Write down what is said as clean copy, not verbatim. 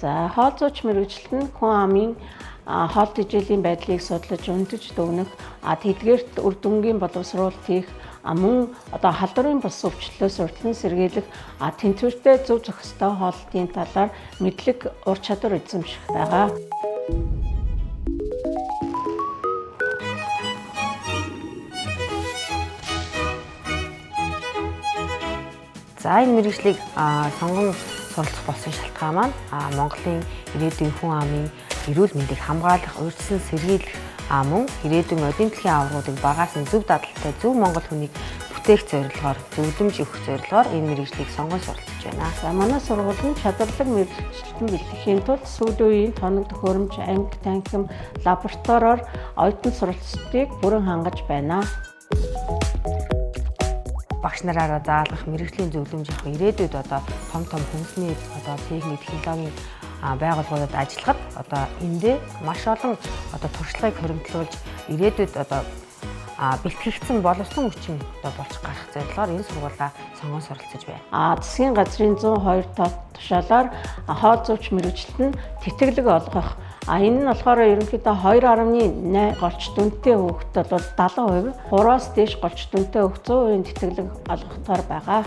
За хоол зууч мэргэжилт нь хүн амын хоол тэжээлийн байдлыг судлаж өндөж дүгнэх тэдгээрт үр дүнгийн боловсруулалт хийх мөн халдварын бус өвчлөлөөс урьдчилан сэргийлэх тэнцвэртэй зөв зохистой хоолтын талаар мэдлэг ур чадвар эзэмших байгаа. За энэ мэргэжлийг сонгон суралцах болсон шалтгаан маань Монголын ирээдүйн хүн амын эрүүл мэндийг хамгаалах, урьдчилан сэргийлэх мөн ирээдүйн одын дэлхийн аваргуудыг багаас нь зөв дадалтай зөв Монгол хүнийг бүтээх зорилгоор зөвлөмж өгөх зорилгоор энэ мэргэжлийг сонгон суралцж байна. За манай сургууль нь чадварлаг мэргэжилтэн бэлтгэхийн тулд сүүлийн үеийн тоног төхөөрөмж, анги, танхим, лабораториор оюутан суралцалтыг бүрэн хангаж байна. Багш нараараа заалгах мэргэжлийн зөвлөмж авах ирээдүйд том хүнсний техник, технологийн байгууллагуудад ажиллахад эндээ маш олон туршлагыг хоригдлуулж ирээдүйд бэлтгэгдсэн боловсон хүчин болж гарах зорилгоор энэ сургуулаа сонгон суралцж байна. Засгийн газрын 102 тушаалаар хоол зууч мэргэжилт нь тэтгэлэг олгох. Энэ нь болохоор ерөнхийдөө 2.8 голч дүнтэй хүүхдэд бол 70%, 3-аас дээш голч дүнтэй хүүхд 100% тэтгэлэг олгохоор байгаа.